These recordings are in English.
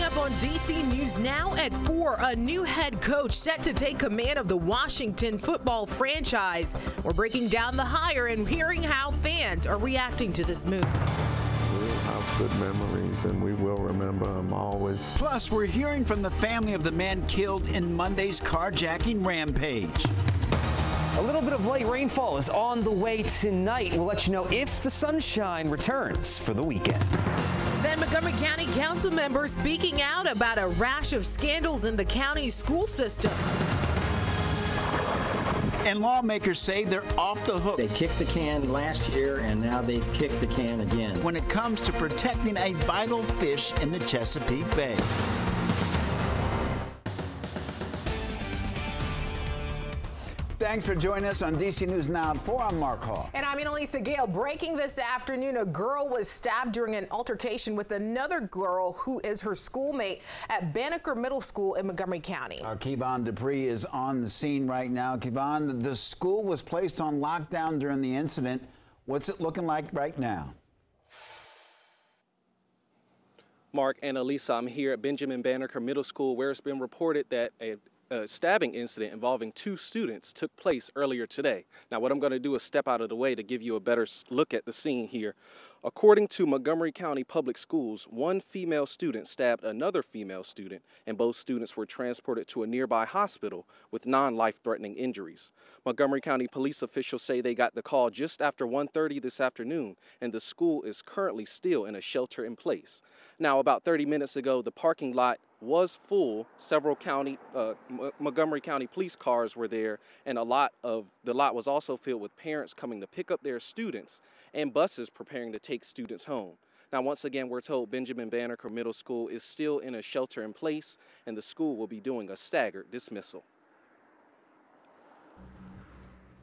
up on DC News Now at 4, a new head coach set to take command of the Washington football franchise. We're breaking down the hire and hearing how fans are reacting to this move. We'll have good memories, and we will remember them always. Plus, we're hearing from the family of the man killed in Monday's carjacking rampage. A little bit of light rainfall is on the way tonight. We'll let you know if the sunshine returns for the weekend. Then Montgomery County Council members speaking out about a rash of scandals in the county's school system. And lawmakers say they're off the hook. They kicked the can last year, and now they kicked the can again. When it comes to protecting a vital fish in the Chesapeake Bay. Thanks for joining us on DC News Now at 4. I'm Mark Hall. And I'm Annalisa Gale. Breaking this afternoon, a girl was stabbed during an altercation with another girl who is her schoolmate at Banneker Middle School in Montgomery County. Our Kevon Dupree is on the scene right now. Kevon, the school was placed on lockdown during the incident. What's it looking like right now? Mark and Elisa, I'm here at Benjamin Banneker Middle School, where it's been reported that a stabbing incident involving 2 students took place earlier today. Now, what I'm going to do is step out of the way to give you a better look at the scene here. According to Montgomery County Public Schools, 1 female student stabbed another female student, and both students were transported to a nearby hospital with non-life-threatening injuries. Montgomery County police officials say they got the call just after 1:30 this afternoon, and the school is currently still in a shelter in place. Now, about 30 minutes ago, the parking lot was full. Several Montgomery County police cars were there, and the lot was also filled with parents coming to pick up their students and buses preparing to take students home. Now, once again, we're told Benjamin Banneker Middle School is still in a shelter in place, and the school will be doing a staggered dismissal.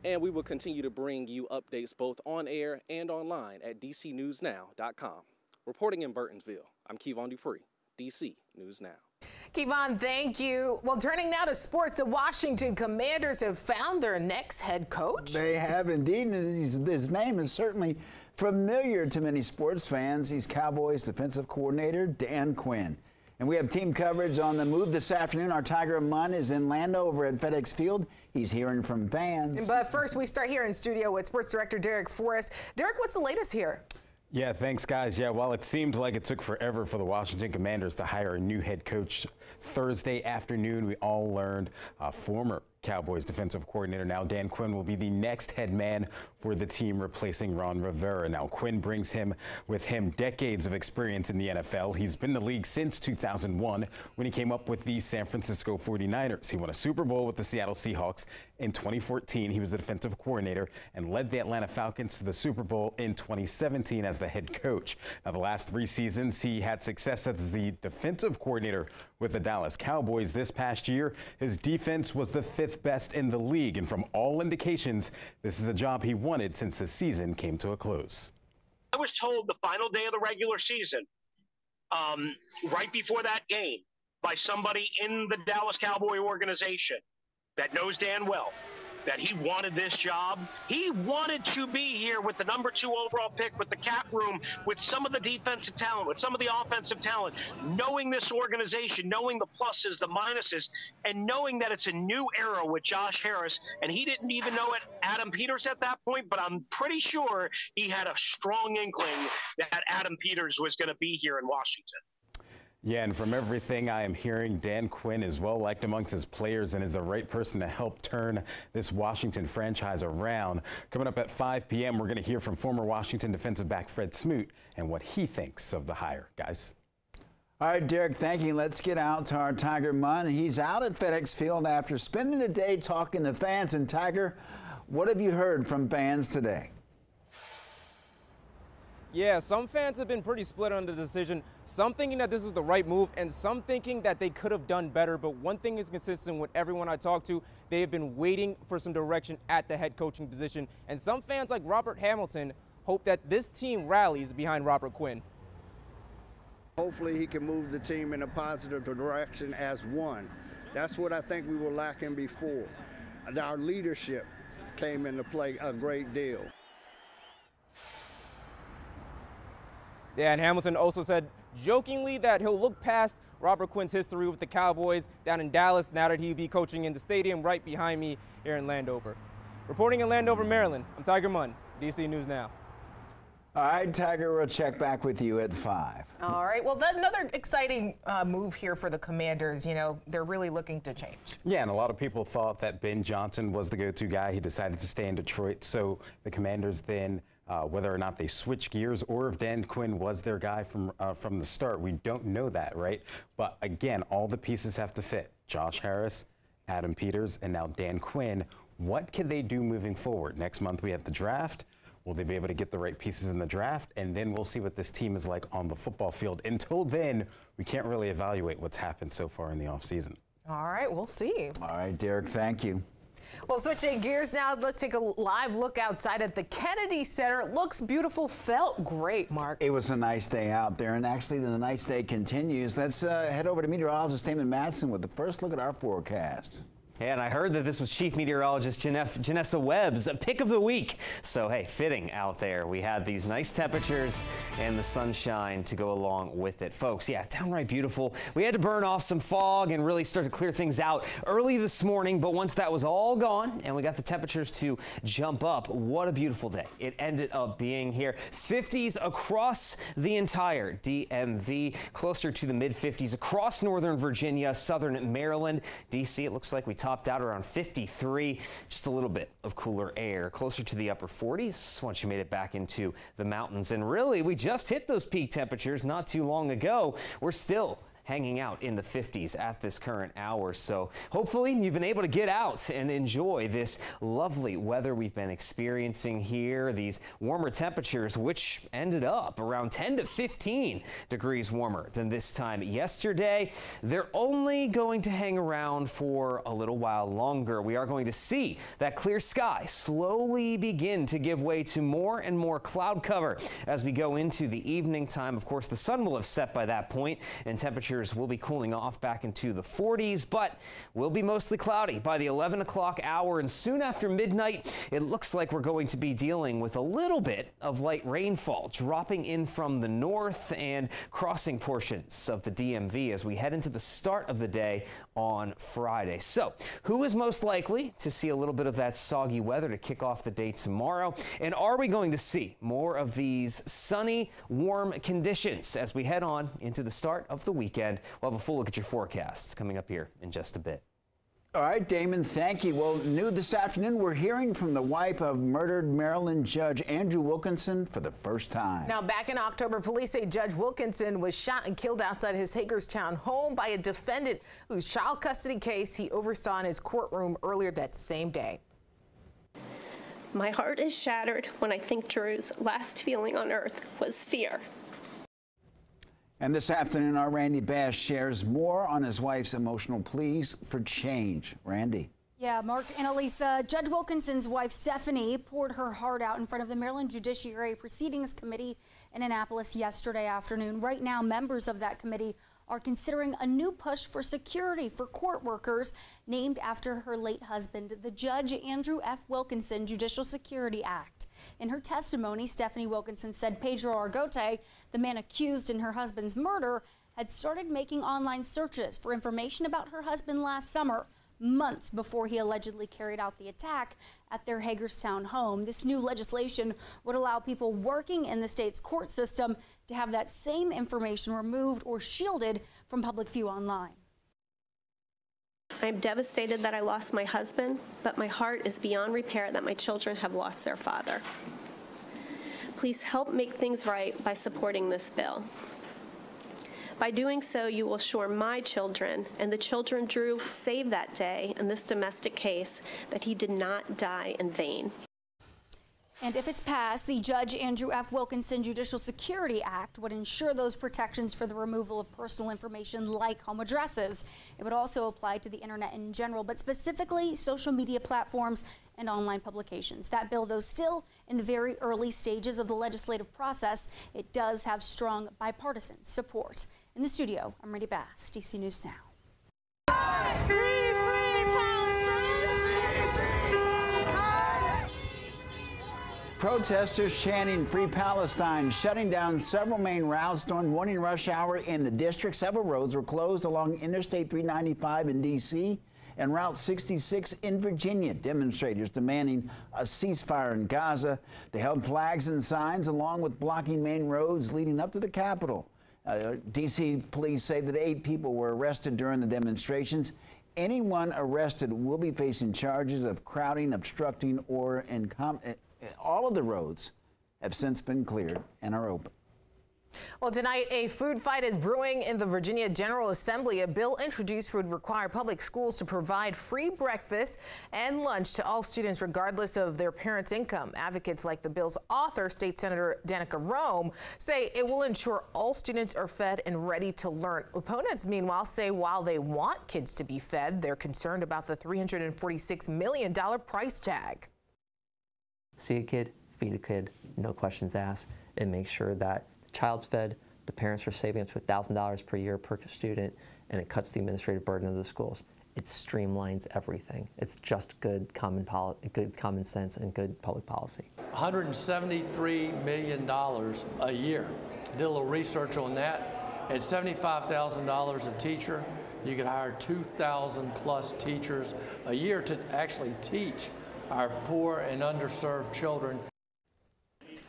And we will continue to bring you updates both on air and online at dcnewsnow.com. Reporting in Burtonsville, I'm Kevon Dupree, DC News Now. Kevon, thank you. Well, turning now to sports, the Washington Commanders have found their next head coach. They have indeed, and his name is certainly familiar to many sports fans. He's Cowboys defensive coordinator Dan Quinn. And we have team coverage on the move this afternoon. Our Tiger Munn is in Lando over at FedEx Field. He's hearing from fans. But first, we start here in studio with sports director Derek Forrest. Derek, what's the latest here? Yeah, thanks, guys. Yeah, while it seemed like it took forever for the Washington Commanders to hire a new head coach, Thursday afternoon we all learned former Cowboys defensive coordinator, now Dan Quinn, will be the next head man for the team, replacing Ron Rivera. Now, Quinn brings with him decades of experience in the NFL. He's been in the league since 2001 when he came up with the San Francisco 49ers. He won a Super Bowl with the Seattle Seahawks. In 2014, he was the defensive coordinator and led the Atlanta Falcons to the Super Bowl in 2017 as the head coach. Now, the last 3 seasons, he had success as the defensive coordinator with the Dallas Cowboys. This past year, his defense was the 5th best in the league, and from all indications, this is a job he wanted since the season came to a close. I was told the final day of the regular season, right before that game, by somebody in the Dallas Cowboy organization that knows Dan well, that he wanted this job. He wanted to be here with the number 2 overall pick, with the cap room, with some of the defensive talent, with some of the offensive talent, knowing this organization, knowing the pluses, the minuses, and knowing that it's a new era with Josh Harris. And he didn't even know it, Adam Peters, at that point, but I'm pretty sure he had a strong inkling that Adam Peters was going to be here in Washington. Yeah, and from everything I am hearing, Dan Quinn is well liked amongst his players and is the right person to help turn this Washington franchise around. Coming up at 5 p.m., we're going to hear from former Washington defensive back Fred Smoot and what he thinks of the hire. Guys. All right, Derek, thank you. Let's get out to our Tiger Munn. He's out at FedEx Field after spending the day talking to fans. And Tiger, what have you heard from fans today? Yeah, some fans have been pretty split on the decision, some thinking that this was the right move and some thinking that they could have done better. But one thing is consistent with everyone I talked to, they have been waiting for some direction at the head coaching position. And some fans like Robert Hamilton hope that this team rallies behind Robert Quinn. Hopefully he can move the team in a positive direction as one. That's what I think we were lacking before. Our leadership came into play a great deal. Yeah, and Hamilton also said jokingly that he'll look past Robert Quinn's history with the Cowboys down in Dallas now that he'll be coaching in the stadium right behind me here in Landover. Reporting in Landover, Maryland, I'm Tiger Munn, DC News Now. All right, Tiger, we'll check back with you at 5. All right. Well, that's another exciting move here for the Commanders. You know, they're really looking to change. Yeah, and a lot of people thought that Ben Johnson was the go-to guy. He decided to stay in Detroit. So the Commanders then, whether or not they switch gears or if Dan Quinn was their guy from the start, we don't know that, right? But again, all the pieces have to fit. Josh Harris, Adam Peters, and now Dan Quinn. What can they do moving forward? Next month we have the draft. Will they be able to get the right pieces in the draft? And then we'll see what this team is like on the football field. Until then, we can't really evaluate what's happened so far in the offseason. All right, we'll see. All right, Derek, thank you. Well, switching gears now, let's take a live look outside at the Kennedy Center. It looks beautiful, felt great, Mark. It was a nice day out there, and actually the nice day continues. Let's head over to meteorologist Damon Madsen with the first look at our forecast. Yeah, and I heard that this was Chief Meteorologist Janessa Webb's pick of the week. So, hey, fitting out there. We had these nice temperatures and the sunshine to go along with it. Folks, yeah, downright beautiful. We had to burn off some fog and really start to clear things out early this morning. But once that was all gone and we got the temperatures to jump up, what a beautiful day it ended up being here. 50s across the entire DMV, closer to the mid-50s across Northern Virginia, Southern Maryland. D.C., it looks like we topped out around 53, just a little bit of cooler air, closer to the upper 40s once you made it back into the mountains. And really, we just hit those peak temperatures not too long ago. We're still hanging out in the 50s at this current hour. So hopefully you've been able to get out and enjoy this lovely weather we've been experiencing here. These warmer temperatures, which ended up around 10 to 15 degrees warmer than this time yesterday. They're only going to hang around for a little while longer. We are going to see that clear sky slowly begin to give way to more and more cloud cover as we go into the evening time. Of course, the sun will have set by that point and temperatures will be cooling off back into the 40s, but will be mostly cloudy by the 11 o'clock hour, and soon after midnight, it looks like we're going to be dealing with a little bit of light rainfall dropping in from the north and crossing portions of the DMV as we head into the start of the day on Friday. So who is most likely to see a little bit of that soggy weather to kick off the day tomorrow? And are we going to see more of these sunny, warm conditions as we head on into the start of the weekend? We'll have a full look at your forecasts coming up here in just a bit. All right, Damon, thank you. Well, new this afternoon, we're hearing from the wife of murdered Maryland Judge Andrew Wilkinson for the first time. Now, back in October, police say Judge Wilkinson was shot and killed outside his Hagerstown home by a defendant whose child custody case he oversaw in his courtroom earlier that same day. My heart is shattered when I think Drew's last feeling on earth was fear. And this afternoon, our Randy Bass shares more on his wife's emotional pleas for change. Randy. Yeah, Mark and Elisa, Judge Wilkinson's wife, Stephanie, poured her heart out in front of the Maryland Judiciary Proceedings Committee in Annapolis yesterday afternoon. Right now, members of that committee are considering a new push for security for court workers named after her late husband, the Judge Andrew F. Wilkinson Judicial Security Act. In her testimony, Stephanie Wilkinson said Pedro Argote, the man accused in her husband's murder, had started making online searches for information about her husband last summer, months before he allegedly carried out the attack at their Hagerstown home. This new legislation would allow people working in the state's court system to have that same information removed or shielded from public view online. I'm devastated that I lost my husband, but my heart is beyond repair that my children have lost their father. Please help make things right by supporting this bill. By doing so, you will assure my children and the children Drew saved that day in this domestic case that he did not die in vain. And if it's passed, the Judge Andrew F. Wilkinson Judicial Security Act would ensure those protections for the removal of personal information like home addresses. It would also apply to the internet in general, but specifically social media platforms and online publications. That bill, though still in the very early stages of the legislative process, it does have strong bipartisan support. In the studio, I'm Randy Bass, DC News Now. Protesters chanting Free Palestine, shutting down several main routes during morning rush hour in the district. Several roads were closed along Interstate 395 in D.C. and Route 66 in Virginia. Demonstrators demanding a ceasefire in Gaza. They held flags and signs along with blocking main roads leading up to the Capitol. D.C. police say that 8 people were arrested during the demonstrations. Anyone arrested will be facing charges of crowding, obstructing, or all of the roads have since been cleared and are open. Well, tonight, a food fight is brewing in the Virginia General Assembly. A bill introduced would require public schools to provide free breakfast and lunch to all students, regardless of their parents' income. Advocates like the bill's author, State Senator Danica Roem, say it will ensure all students are fed and ready to learn. Opponents, meanwhile, say while they want kids to be fed, they're concerned about the $346 million price tag. See a kid, feed a kid, no questions asked, and make sure that the child's fed, the parents are saving up to $1,000 per year per student, and it cuts the administrative burden of the schools. It streamlines everything. It's just good common sense and good public policy. $173 million a year. Did a little research on that. At $75,000 a teacher, you could hire 2,000 plus teachers a year to actually teach our poor and underserved children.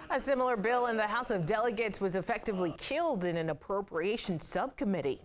A similar bill in the House of Delegates was effectively killed in an appropriations subcommittee.